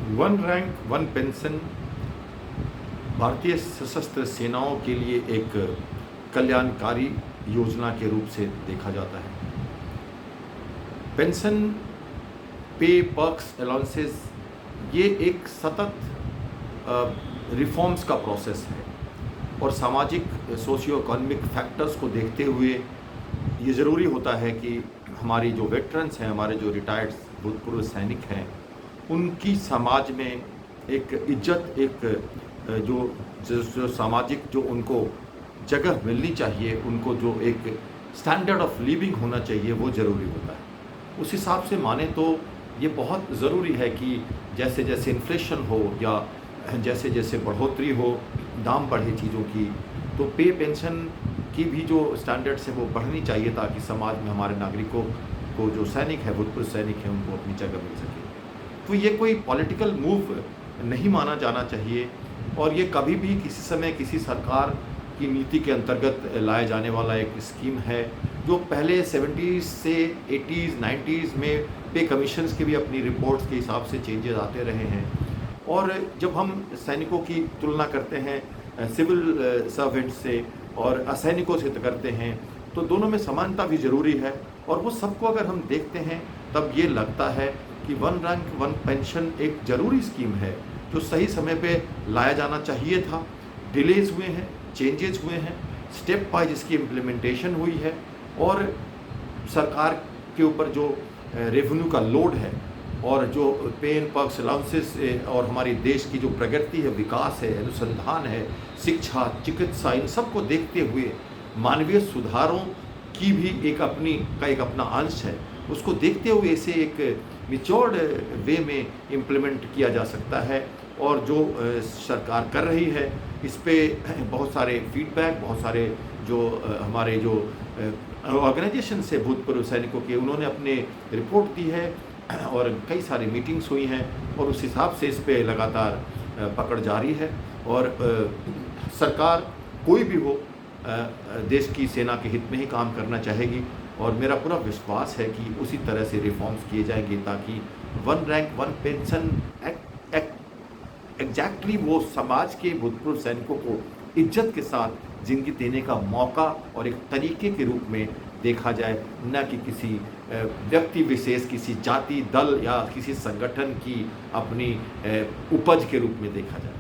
One rank one pension भारतीय सशस्त्र सेनाओं के लिए एक कल्याणकारी योजना के रूप से देखा जाता है। पेंशन, पे, पर्क्स, अलाउंसेस ये एक सतत रिफॉर्म्स का प्रोसेस है और सामाजिक सोशियो इकोनॉमिक फैक्टर्स को देखते हुए ये ज़रूरी होता है कि हमारी जो वेटरन्स हैं, हमारे जो रिटायर्ड भूतपूर्व सैनिक हैं, उनकी समाज में एक इज्जत, एक जो सामाजिक जो उनको जगह मिलनी चाहिए, उनको जो एक स्टैंडर्ड ऑफ लिविंग होना चाहिए, वो ज़रूरी होता है। उस हिसाब से माने तो ये बहुत ज़रूरी है कि जैसे जैसे इन्फ्लेशन हो या जैसे जैसे बढ़ोतरी हो, दाम बढ़े चीज़ों की, तो पे पेंशन की भी जो स्टैंडर्ड्स हैं वो बढ़नी चाहिए ताकि समाज में हमारे नागरिकों को जो सैनिक है, भूतपूर्व सैनिक हैं, उनको अपनी जगह मिल सके। तो ये कोई पॉलिटिकल मूव नहीं माना जाना चाहिए और ये कभी भी किसी समय किसी सरकार की नीति के अंतर्गत लाया जाने वाला एक स्कीम है जो पहले 70s से 80s 90s में पे कमीशंस के भी अपनी रिपोर्ट्स के हिसाब से चेंजेस आते रहे हैं। और जब हम सैनिकों की तुलना करते हैं सिविल सर्वेंट्स से और असैनिकों से करते हैं तो दोनों में समानता भी ज़रूरी है और वो सबको अगर हम देखते हैं तब ये लगता है कि वन रैंक वन पेंशन एक ज़रूरी स्कीम है जो सही समय पे लाया जाना चाहिए था। डिलेज हुए हैं, चेंजेस हुए हैं, स्टेप बाय जिसकी इम्प्लीमेंटेशन हुई है और सरकार के ऊपर जो रेवेन्यू का लोड है और जो पे पर्क्स, अलाउंसेस और हमारी देश की जो प्रगति है, विकास है, अनुसंधान है, शिक्षा, चिकित्सा, इन सब को देखते हुए मानवीय सुधारों की भी एक अपना अंश है, उसको देखते हुए इसे एक मिच्योर्ड वे में इम्प्लीमेंट किया जा सकता है। और जो सरकार कर रही है इस पे बहुत सारे फीडबैक, बहुत सारे जो हमारे जो ऑर्गेनाइजेशन से भूतपूर्व सैनिकों के, उन्होंने अपने रिपोर्ट दी है और कई सारी मीटिंग्स हुई हैं और उस हिसाब से इस पे लगातार पकड़ जारी है। और सरकार कोई भी हो देश की सेना के हित में ही काम करना चाहेगी और मेरा पूरा विश्वास है कि उसी तरह से रिफॉर्म्स किए जाएंगे ताकि one rank one pension exactly वो समाज के भूतपूर्व सैनिकों को इज्जत के साथ जिंदगी देने का मौका और एक तरीके के रूप में देखा जाए, न कि किसी व्यक्ति विशेष, किसी जाति, दल या किसी संगठन की अपनी उपज के रूप में देखा जाए।